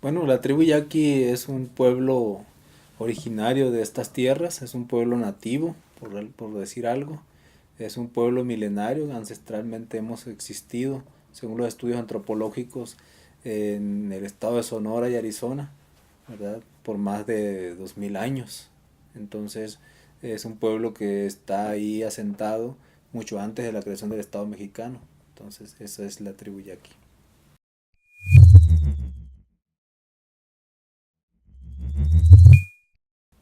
Bueno, la tribu Yaqui es un pueblo originario de estas tierras, es un pueblo nativo, por decir algo. Es un pueblo milenario, ancestralmente hemos existido, según los estudios antropológicos, en el estado de Sonora y Arizona, ¿verdad? Por más de 2000 años. Entonces, es un pueblo que está ahí asentado mucho antes de la creación del Estado mexicano. Entonces, esa es la tribu Yaqui.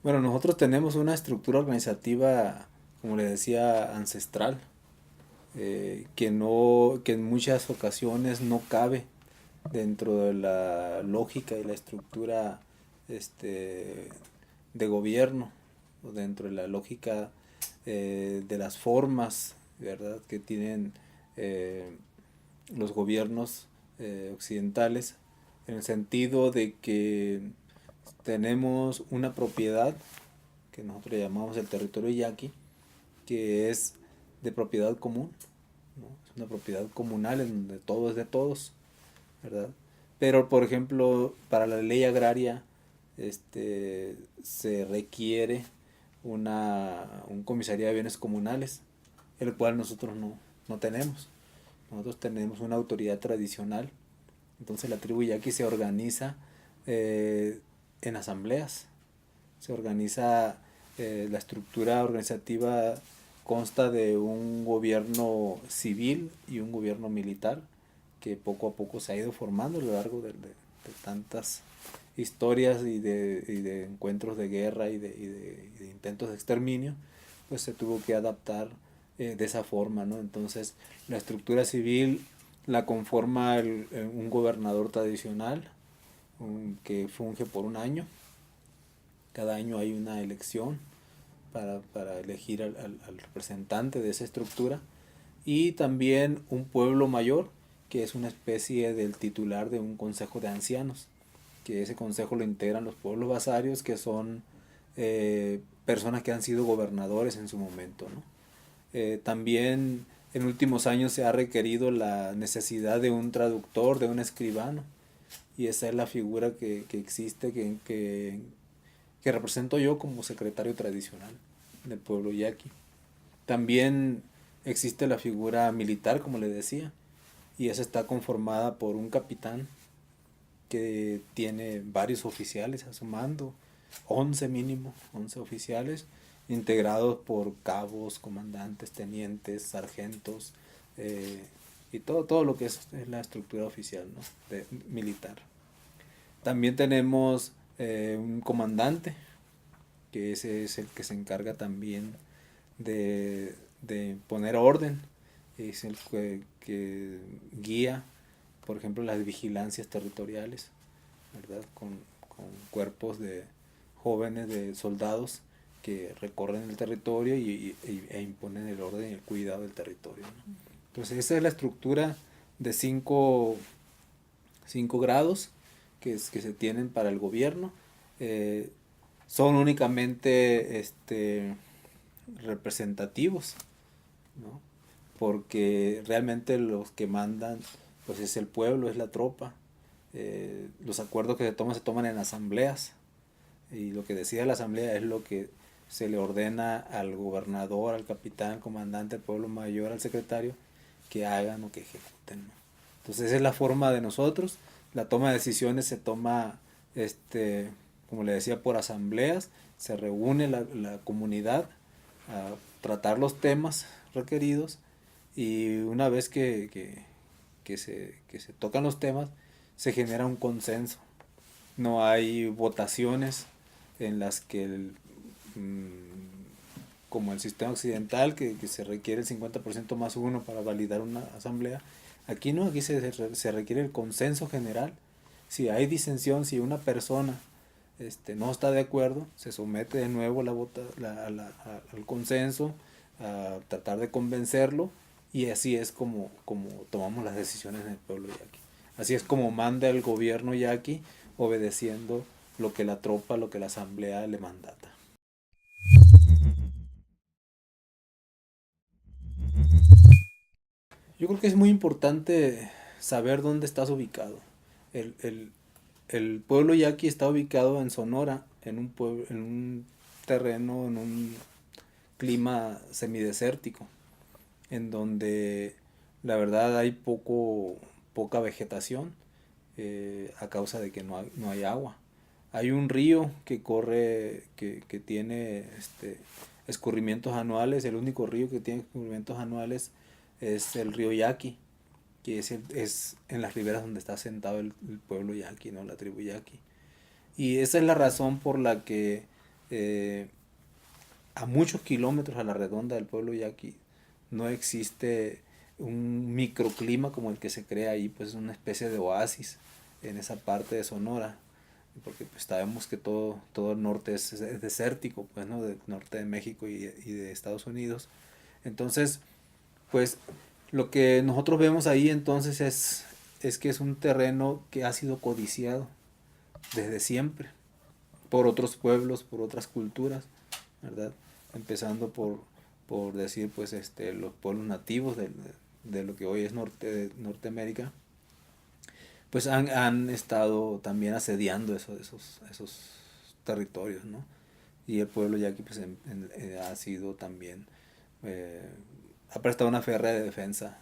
Bueno, nosotros tenemos una estructura organizativa, como le decía, ancestral, que en muchas ocasiones no cabe dentro de la lógica y la estructura este, de gobierno, o dentro de la lógica de las formas, ¿verdad?, que tienen eh, los gobiernos occidentales, en el sentido de que tenemos una propiedad que nosotros llamamos el territorio yaqui, que es de propiedad común, ¿no? Es una propiedad comunal en donde todo es de todos, ¿verdad? Pero, por ejemplo, para la ley agraria se requiere un comisariado de bienes comunales, el cual nosotros no tenemos. Nosotros tenemos una autoridad tradicional. Entonces la tribu yaqui se organiza eh, en asambleas. Se organiza, la estructura organizativa consta de un gobierno civil y un gobierno militar que poco a poco se ha ido formando a lo largo de tantas historias y de encuentros de guerra y de intentos de exterminio, pues se tuvo que adaptar de esa forma, ¿no? Entonces la estructura civil la conforma un gobernador tradicional que funge por un año. Cada año hay una elección para elegir al representante de esa estructura, y también un pueblo mayor, que es una especie del titular de un consejo de ancianos, que ese consejo lo integran los pueblos basarios, que son personas que han sido gobernadores en su momento, ¿no? También en últimos años se ha requerido la necesidad de un traductor, de un escribano, y esa es la figura que existe, que represento yo como secretario tradicional del pueblo yaqui. También existe la figura militar, como le decía, y esa está conformada por un capitán que tiene varios oficiales a su mando, 11 mínimo, 11 oficiales, integrados por cabos, comandantes, tenientes, sargentos, y todo lo que es la estructura oficial, ¿no?, militar. También tenemos un comandante, que ese es el que se encarga también de poner orden, es el que guía, por ejemplo, las vigilancias territoriales, ¿verdad? Con cuerpos de jóvenes, de soldados que recorren el territorio e imponen el orden y el cuidado del territorio, ¿no? Entonces esa es la estructura de cinco grados que se tienen para el gobierno. Eh, Son únicamente representativos, ¿no? Porque realmente los que mandan pues es el pueblo, es la tropa. Los acuerdos que se toman en asambleas, y lo que decide la asamblea es lo que se le ordena al gobernador, al capitán, al comandante, al pueblo mayor, al secretario, que hagan o que ejecuten, ¿no? Entonces esa es la forma de nosotros. La toma de decisiones se toma, como le decía, por asambleas. Se reúne la comunidad a tratar los temas requeridos, y una vez que se tocan los temas, se genera un consenso. No hay votaciones en las que como el sistema occidental, que se requiere el 50% más uno para validar una asamblea. Aquí no, aquí se requiere el consenso general. Si hay disensión, si una persona no está de acuerdo, se somete de nuevo al consenso, a tratar de convencerlo, y así es como tomamos las decisiones en el pueblo yaqui. Así es como manda el gobierno yaqui, obedeciendo lo que la tropa, lo que la asamblea le mandata. Yo creo que es muy importante saber dónde estás ubicado. El, el, el pueblo yaqui está ubicado en Sonora, en un pueblo, en un terreno, en un clima semidesértico, en donde la verdad hay poca vegetación, a causa de que no hay agua. Hay un río que corre, que tiene escurrimientos anuales. El único río que tiene escurrimientos anuales es el río Yaqui, que es en las riberas donde está asentado el pueblo yaqui, ¿no? La tribu yaqui. Y esa es la razón por la que eh, a muchos kilómetros a la redonda del pueblo yaqui no existe un microclima como el que se crea ahí, pues es una especie de oasis en esa parte de Sonora, porque pues sabemos que todo el norte es desértico, pues, ¿no? Del norte de México y de Estados Unidos. Entonces, pues lo que nosotros vemos ahí entonces es que es un terreno que ha sido codiciado desde siempre por otros pueblos, por otras culturas, ¿verdad? Empezando por decir, pues, los pueblos nativos de lo que hoy es Norteamérica, pues han estado también asediando esos territorios, ¿no? Y el pueblo yaqui pues, ha sido también, eh, ha prestado una férrea de defensa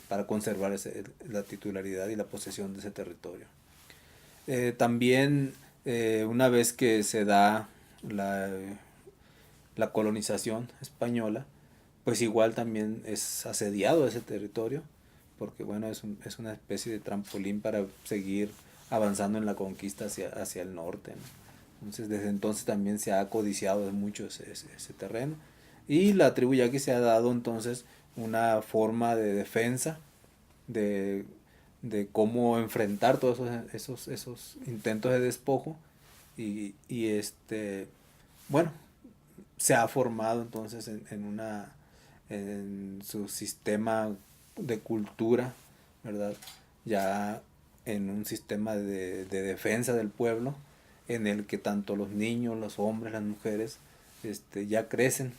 para conservar la titularidad y la posesión de ese territorio. También, una vez que se da la, la colonización española, pues igual también es asediado ese territorio, porque bueno, es una especie de trampolín para seguir avanzando en la conquista hacia el norte, ¿no? Entonces desde entonces también se ha codiciado de mucho ese terreno. Y la tribu yaqui se ha dado entonces una forma de defensa, de, de cómo enfrentar todos esos intentos de despojo. Y bueno, se ha formado entonces en su sistema de cultura, ¿verdad? Ya en un sistema de defensa del pueblo, en el que tanto los niños, los hombres, las mujeres, ya crecen,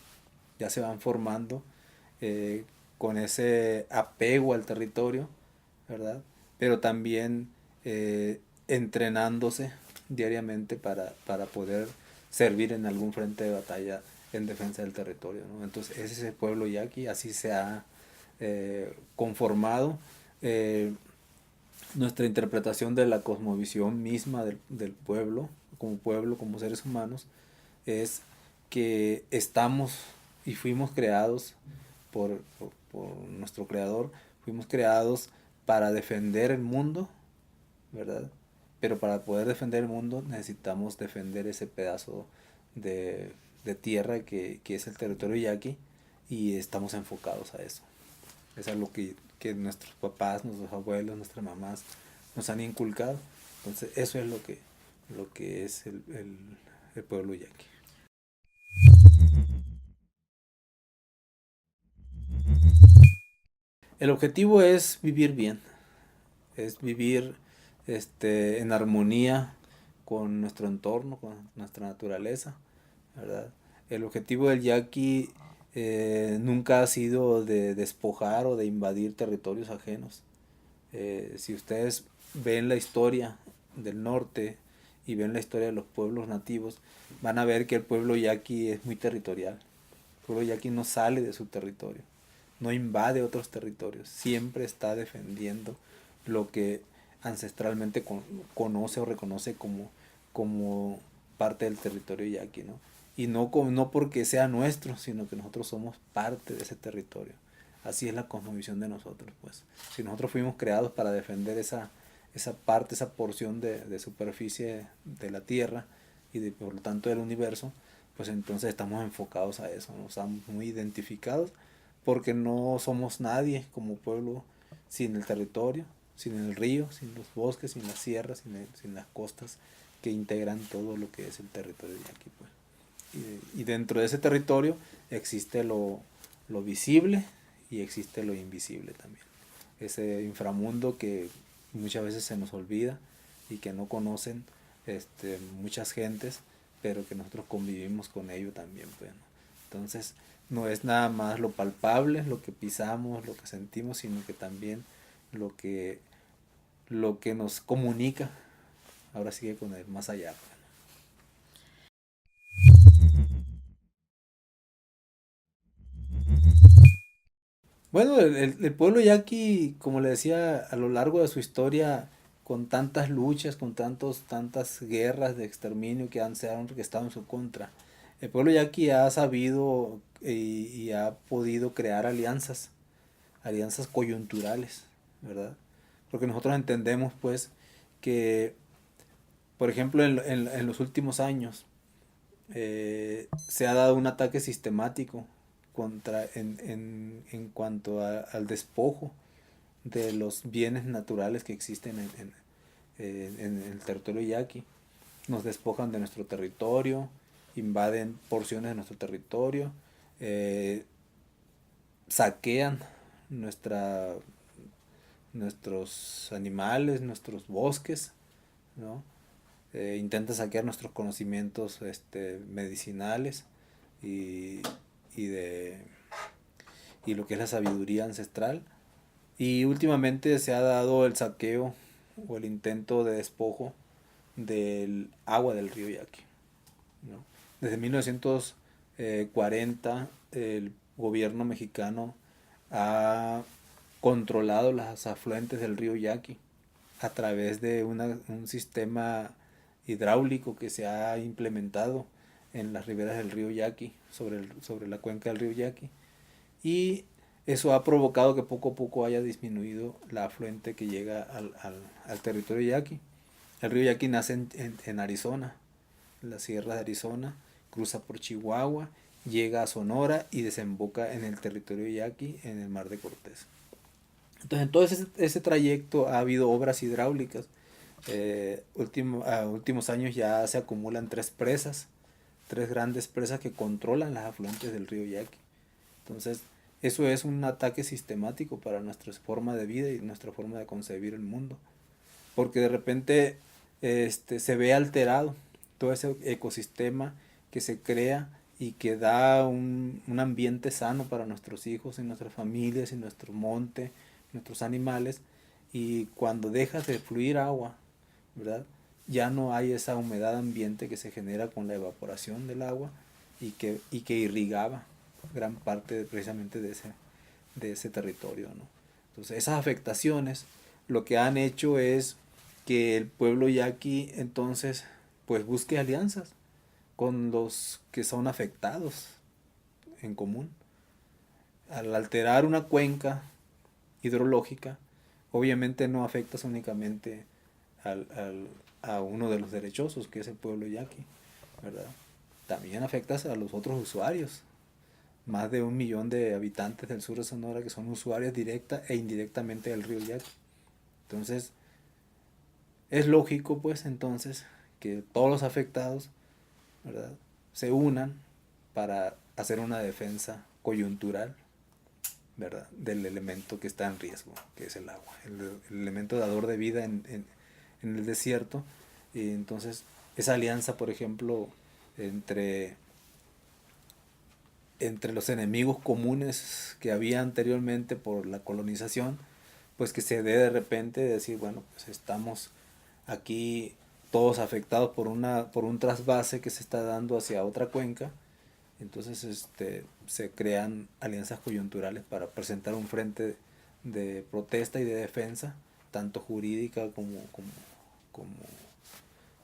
ya se van formando, eh, con ese apego al territorio, ¿verdad? Pero también, entrenándose diariamente para poder servir en algún frente de batalla en defensa del territorio, ¿no? Entonces ese es el pueblo yaqui, así se ha, conformado. Nuestra interpretación de la cosmovisión misma del pueblo, como seres humanos, es que estamos y fuimos creados por nuestro creador, fuimos creados para defender el mundo, ¿verdad? Pero para poder defender el mundo necesitamos defender ese pedazo de, de tierra que es el territorio yaqui, y estamos enfocados a eso. Es algo que nuestros papás, nuestros abuelos, nuestras mamás nos han inculcado. Entonces eso es lo que es el pueblo yaqui. El objetivo es vivir bien, es vivir, en armonía con nuestro entorno, con nuestra naturaleza, ¿verdad? El objetivo del yaqui, nunca ha sido de despojar o de invadir territorios ajenos. Si ustedes ven la historia del norte y ven la historia de los pueblos nativos, van a ver que el pueblo yaqui es muy territorial. El pueblo yaqui no sale de su territorio, no invade otros territorios, siempre está defendiendo lo que ancestralmente conoce o reconoce como parte del territorio yaqui, ¿no? Y no porque sea nuestro, sino que nosotros somos parte de ese territorio. Así es la cosmovisión de nosotros, pues. Si nosotros fuimos creados para defender esa parte, esa porción de superficie de la Tierra y por lo tanto del universo, pues entonces estamos enfocados a eso, ¿no? Estamos muy identificados, porque no somos nadie como pueblo sin el territorio, sin el río, sin los bosques, sin las sierras, sin las costas que integran todo lo que es el territorio de aquí, pues. Y dentro de ese territorio existe lo visible y existe lo invisible también. Ese inframundo que muchas veces se nos olvida y que no conocen, muchas gentes, pero que nosotros convivimos con ello también, pues, ¿no? Entonces, no es nada más lo palpable, lo que pisamos, lo que sentimos, sino que también lo que, lo que nos comunica ahora sigue con el más allá. Bueno, el pueblo yaqui, como le decía, a lo largo de su historia, con tantas luchas, con tantas guerras de exterminio se han orquestado en su contra, el pueblo yaqui ha sabido y ha podido crear alianzas coyunturales, ¿verdad? Porque nosotros entendemos, pues, que, por ejemplo, en los últimos años, se ha dado un ataque sistemático en cuanto al despojo de los bienes naturales que existen en el territorio yaqui. Nos despojan de nuestro territorio, invaden porciones de nuestro territorio, eh, saquean nuestra, nuestros animales, nuestros bosques, ¿no? Intenta saquear nuestros conocimientos medicinales y, y, de, y lo que es la sabiduría ancestral. Y últimamente se ha dado el saqueo o el intento de despojo del agua del río Yaqui, ¿no? Desde 1940 el gobierno mexicano ha controlado las afluentes del río Yaqui a través de un sistema hidráulico que se ha implementado en las riberas del río Yaqui, sobre la cuenca del río Yaqui. Y eso ha provocado que poco a poco haya disminuido la afluente que llega al territorio yaqui. El río Yaqui nace en Arizona, en la sierra de Arizona, cruza por Chihuahua, llega a Sonora y desemboca en el territorio yaqui, en el Mar de Cortés. Entonces, en todo ese trayecto ha habido obras hidráulicas. Últimos años ya se acumulan tres grandes presas que controlan las afluentes del río Yaqui. Entonces, eso es un ataque sistemático para nuestra forma de vida y nuestra forma de concebir el mundo. Porque de repente se ve alterado todo ese ecosistema que se crea y que da un ambiente sano para nuestros hijos y nuestras familias y nuestro monte, nuestros animales. Y cuando dejas de fluir agua, ¿verdad? Ya no hay esa humedad ambiente que se genera con la evaporación del agua y que irrigaba gran parte precisamente de ese territorio, ¿no? Entonces esas afectaciones lo que han hecho es que el pueblo yaqui entonces pues busque alianzas con los que son afectados en común. Al alterar una cuenca hidrológica, obviamente no afectas únicamente al, al, a uno de los derechosos, que es el pueblo yaqui, ¿verdad? También afectas a los otros usuarios, más de 1 millón de habitantes del sur de Sonora que son usuarios directa e indirectamente del río Yaqui. Entonces, es lógico pues entonces que todos los afectados, ¿verdad?, se unan para hacer una defensa coyuntural, ¿verdad?, del elemento que está en riesgo, que es el agua, el elemento dador de vida en el desierto. Y entonces, esa alianza, por ejemplo, entre los enemigos comunes que había anteriormente por la colonización, pues que se dé de repente decir, bueno, pues estamos aquí todos afectados por un trasvase que se está dando hacia otra cuenca. Entonces se crean alianzas coyunturales para presentar un frente de protesta y de defensa, tanto jurídica como,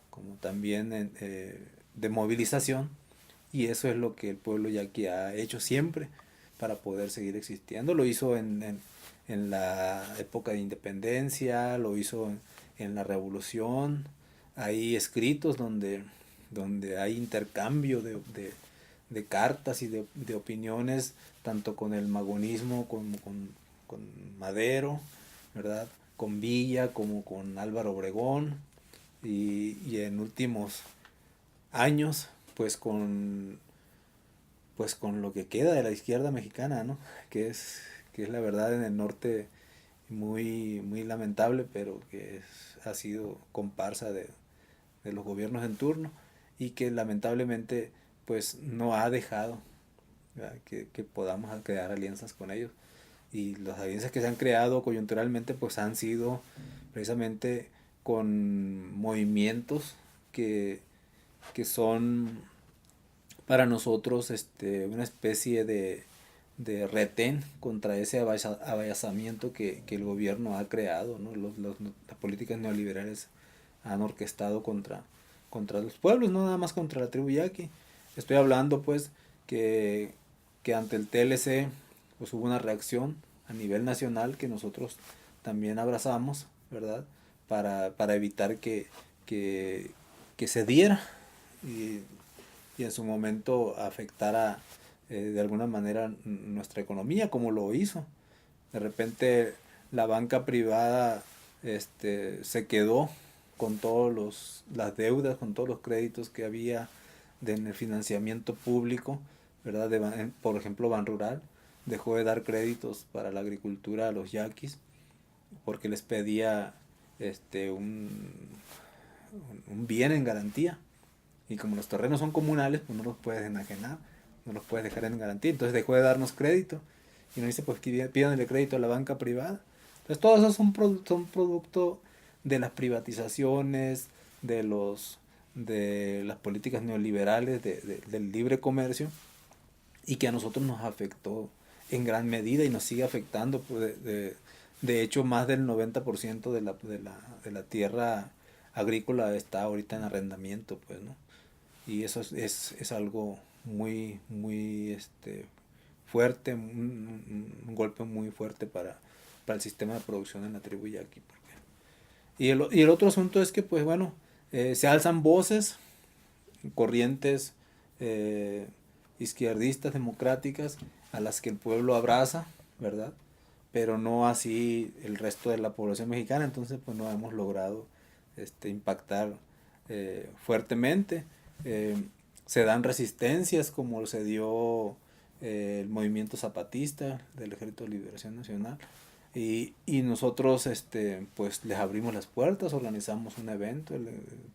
como también de movilización. Y eso es lo que el pueblo yaqui ha hecho siempre para poder seguir existiendo. Lo hizo en la época de independencia, lo hizo en la revolución. Hay escritos donde hay intercambio de cartas y de opiniones, tanto con el magonismo como con Madero, ¿verdad?, con Villa, como con Álvaro Obregón, y en últimos años, pues con lo que queda de la izquierda mexicana, ¿no? Que es la verdad en el norte muy, muy lamentable, pero ha sido comparsa de los gobiernos en turno y que lamentablemente pues no ha dejado, ¿verdad?, que podamos crear alianzas con ellos. Y las alianzas que se han creado coyunturalmente pues han sido precisamente con movimientos que son para nosotros una especie de retén contra ese avallazamiento que el gobierno ha creado, ¿no? Las políticas neoliberales han orquestado contra los pueblos, no nada más contra la tribu yaqui. Estoy hablando pues que, que ante el TLC pues hubo una reacción a nivel nacional que nosotros también abrazamos, ¿verdad? Para evitar que, que se diera y, y en su momento afectara de alguna manera nuestra economía, como lo hizo. De repente la banca privada se quedó con todas las deudas, con todos los créditos que había en el financiamiento público, ¿verdad? Por ejemplo, Banrural dejó de dar créditos para la agricultura a los yaquis porque les pedía un, un bien en garantía. Y como los terrenos son comunales, pues no los puedes enajenar, no los puedes dejar en garantía. Entonces dejó de darnos crédito. Y nos dice, pues pidan el crédito a la banca privada. Entonces todos esos son producto de las privatizaciones, de las políticas neoliberales, del libre comercio, y que a nosotros nos afectó en gran medida y nos sigue afectando. Pues, de hecho, más del 90% de la tierra agrícola está ahorita en arrendamiento, pues, ¿no? Y eso es algo muy fuerte, un golpe muy fuerte para el sistema de producción en la tribu yaqui. Y el otro asunto es que, pues bueno, se alzan voces, corrientes eh, izquierdistas, democráticas, a las que el pueblo abraza, ¿verdad? Pero no así el resto de la población mexicana, entonces pues no hemos logrado impactar fuertemente. Eh, Se dan resistencias como se dio el movimiento zapatista del Ejército de Liberación Nacional y nosotros pues les abrimos las puertas, organizamos un evento, el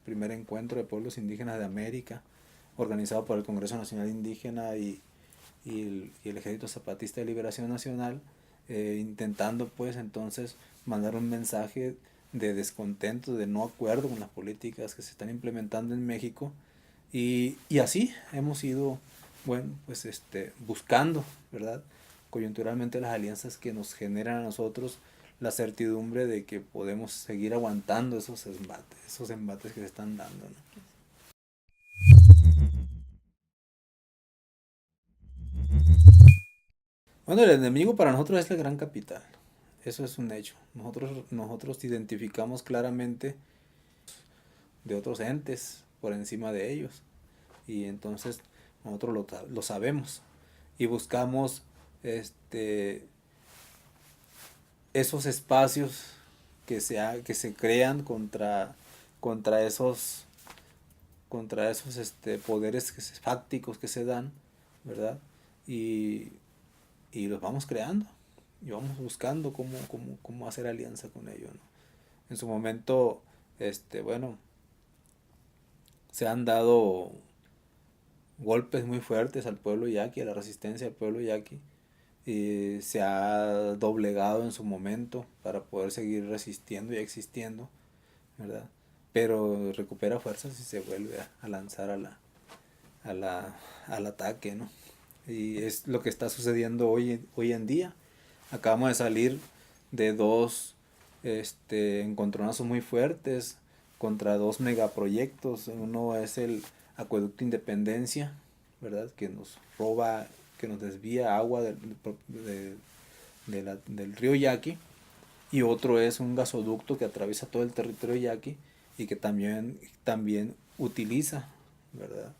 primer encuentro de pueblos indígenas de América, organizado por el Congreso Nacional Indígena y el Ejército Zapatista de Liberación Nacional, intentando pues entonces mandar un mensaje de descontento, de no acuerdo con las políticas que se están implementando en México y así hemos ido, bueno, pues buscando, ¿verdad? Coyunturalmente las alianzas que nos generan a nosotros la certidumbre de que podemos seguir aguantando esos embates que se están dando, ¿no? Bueno, el enemigo para nosotros es la gran capital. Eso es un hecho. Nosotros identificamos claramente de otros entes por encima de ellos. Y entonces nosotros lo sabemos. Y buscamos esos espacios que se crean contra esos poderes fácticos que se dan, ¿verdad? Y, y los vamos creando y vamos buscando cómo hacer alianza con ellos, ¿no? En su momento, bueno, se han dado golpes muy fuertes al pueblo yaqui, a la resistencia del pueblo yaqui, y se ha doblegado en su momento para poder seguir resistiendo y existiendo, ¿verdad? Pero recupera fuerzas y se vuelve a lanzar a la, al ataque, ¿no? Y es lo que está sucediendo hoy en día. Acabamos de salir de dos encontronazos muy fuertes contra dos megaproyectos. Uno es el Acueducto Independencia, ¿verdad? Que nos roba, que nos desvía agua del río Yaqui. Y otro es un gasoducto que atraviesa todo el territorio yaqui y que también utiliza, ¿verdad?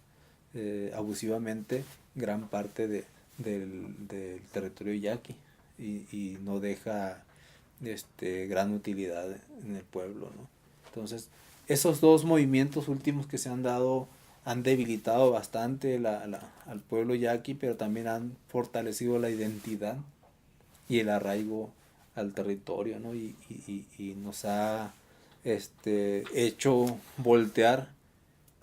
Abusivamente gran parte del territorio yaqui y no deja gran utilidad en el pueblo, ¿no? Entonces, esos dos movimientos últimos que se han dado han debilitado bastante al pueblo yaqui, pero también han fortalecido la identidad y el arraigo al territorio, ¿no? Y nos ha hecho voltear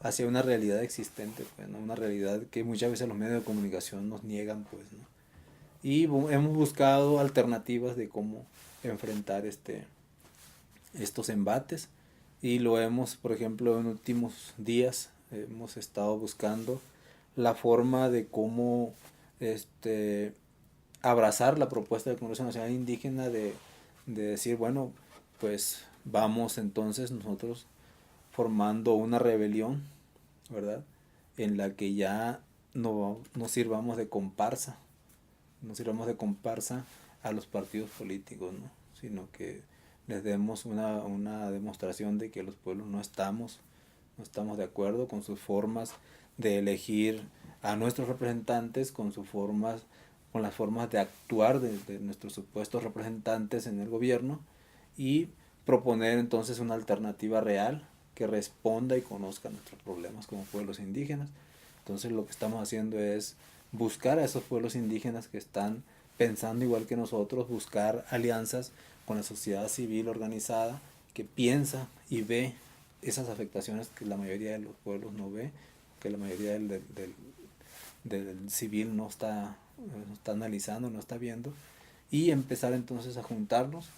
hacia una realidad existente, pues, ¿no? Una realidad que muchas veces los medios de comunicación nos niegan, pues, ¿no? Y hemos buscado alternativas de cómo enfrentar estos embates y lo hemos, por ejemplo, en últimos días, hemos estado buscando la forma de cómo abrazar la propuesta del Congreso Nacional Indígena de decir, bueno, pues vamos entonces nosotros formando una rebelión, ¿verdad? En la que ya no sirvamos de comparsa, no sirvamos de comparsa a los partidos políticos, ¿no? Sino que les demos una demostración de que los pueblos no estamos de acuerdo con sus formas de elegir a nuestros representantes, con las formas de actuar de nuestros supuestos representantes en el gobierno, y proponer entonces una alternativa real que responda y conozca nuestros problemas como pueblos indígenas. Entonces lo que estamos haciendo es buscar a esos pueblos indígenas que están pensando igual que nosotros, buscar alianzas con la sociedad civil organizada que piensa y ve esas afectaciones que la mayoría de los pueblos no ve, que la mayoría del civil no está analizando, no está viendo, y empezar entonces a juntarnos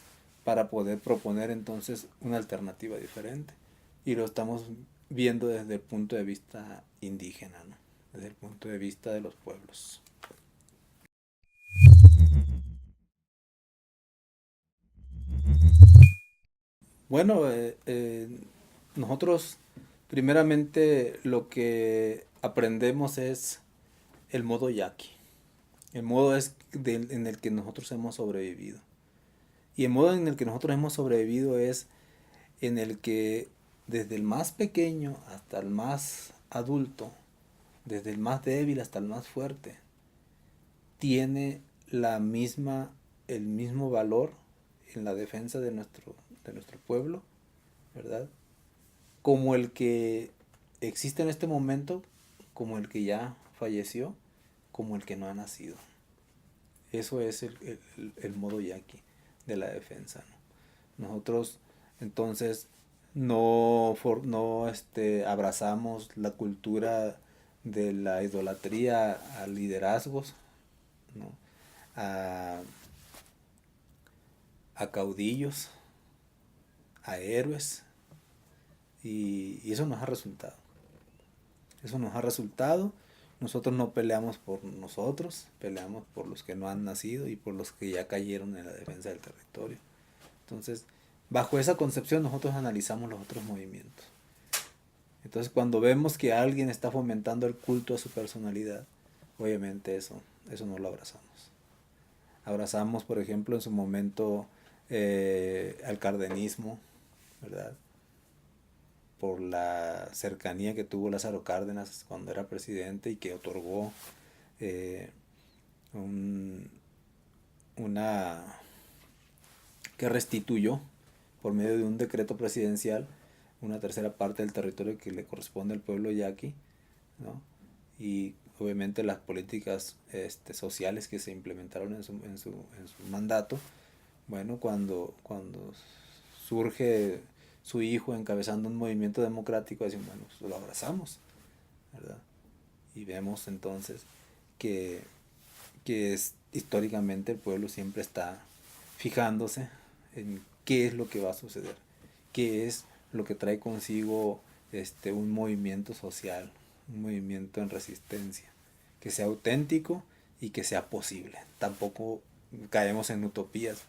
para poder proponer entonces una alternativa diferente. Y lo estamos viendo desde el punto de vista indígena, ¿no? Desde el punto de vista de los pueblos. Bueno, nosotros primeramente lo que aprendemos es el modo yaqui. El modo en el que nosotros hemos sobrevivido. Y el modo en el que nosotros hemos sobrevivido es en el que desde el más pequeño hasta el más adulto, desde el más débil hasta el más fuerte, tiene el mismo valor en la defensa de nuestro pueblo, ¿verdad? Como el que existe en este momento, como el que ya falleció, como el que no ha nacido. Eso es el modo yaqui de la defensa, ¿no? Nosotros entonces no abrazamos la cultura de la idolatría a liderazgos, ¿no? a, a caudillos, a héroes, y eso nos ha resultado. Eso nos ha resultado. Nosotros no peleamos por nosotros, peleamos por los que no han nacido y por los que ya cayeron en la defensa del territorio. Entonces, bajo esa concepción nosotros analizamos los otros movimientos. Entonces, cuando vemos que alguien está fomentando el culto a su personalidad, obviamente eso no lo abrazamos. Abrazamos, por ejemplo, en su momento al cardenismo, ¿verdad? Por la cercanía que tuvo Lázaro Cárdenas cuando era presidente y que otorgó eh, un, una que restituyó por medio de un decreto presidencial una tercera parte del territorio que le corresponde al pueblo yaqui, ¿no? Y obviamente las políticas sociales que se implementaron en su mandato. Bueno, cuando surge su hijo encabezando un movimiento democrático, decimos, bueno, pues lo abrazamos, ¿verdad? Y vemos entonces que, históricamente el pueblo siempre está fijándose en qué es lo que va a suceder, qué es lo que trae consigo un movimiento social, un movimiento en resistencia, que sea auténtico y que sea posible. Tampoco caemos en utopías,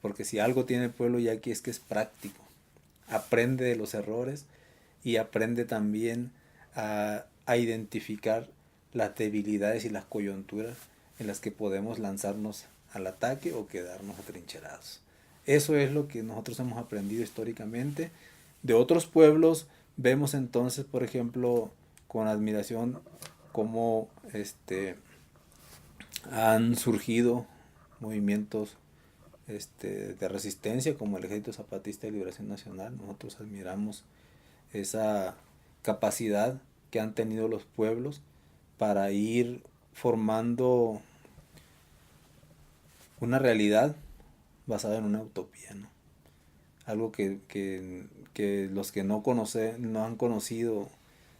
porque si algo tiene el pueblo yaqui es que es práctico, aprende de los errores y aprende también a identificar las debilidades y las coyunturas en las que podemos lanzarnos al ataque o quedarnos atrincherados. Eso es lo que nosotros hemos aprendido históricamente. De otros pueblos vemos entonces, por ejemplo, con admiración cómo han surgido movimientos de resistencia como el Ejército Zapatista de Liberación Nacional. Nosotros admiramos esa capacidad que han tenido los pueblos para ir formando una realidad basada en una utopía, ¿no? Algo que los que no han conocido,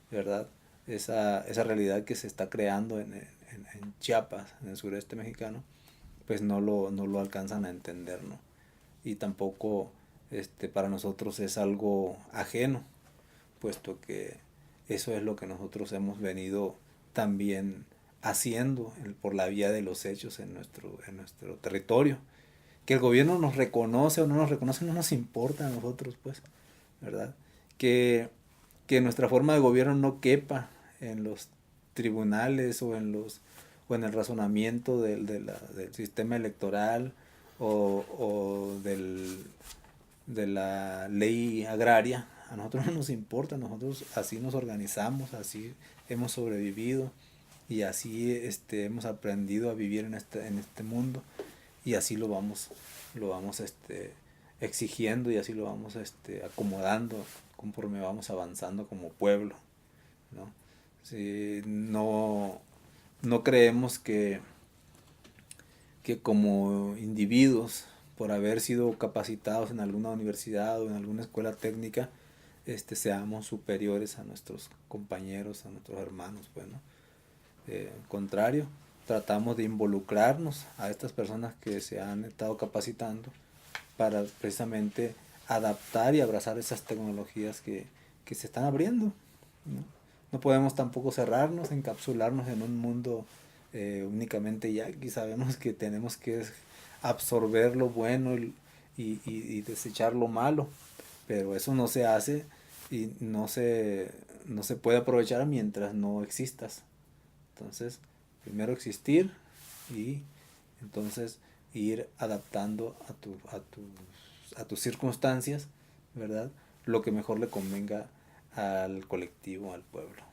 ¿verdad? Esa realidad que se está creando en Chiapas, en el sureste mexicano, pues no lo alcanzan a entender, ¿no? Y tampoco para nosotros es algo ajeno, puesto que eso es lo que nosotros hemos venido también haciendo por la vía de los hechos en nuestro territorio. Que el gobierno nos reconoce o no nos reconoce no nos importa a nosotros, pues, ¿verdad? Que, que nuestra forma de gobierno no quepa en los tribunales o en el razonamiento del sistema electoral o de la ley agraria. A nosotros no nos importa, nosotros así nos organizamos, así hemos sobrevivido y así hemos aprendido a vivir en este mundo y así lo vamos exigiendo y así lo vamos acomodando conforme vamos avanzando como pueblo, ¿no? Si no creemos que como individuos, por haber sido capacitados en alguna universidad o en alguna escuela técnica, seamos superiores a nuestros compañeros, a nuestros hermanos, pues, ¿no? Al contrario, tratamos de involucrarnos a estas personas que se han estado capacitando para precisamente adaptar y abrazar esas tecnologías que se están abriendo, ¿no? No podemos tampoco cerrarnos, encapsularnos en un mundo únicamente yaqui. Sabemos que tenemos que absorber lo bueno y desechar lo malo, pero eso no se hace y no se puede aprovechar mientras no existas. Entonces, primero existir y entonces ir adaptando a tus circunstancias, ¿verdad? Lo que mejor le convenga al colectivo, al pueblo.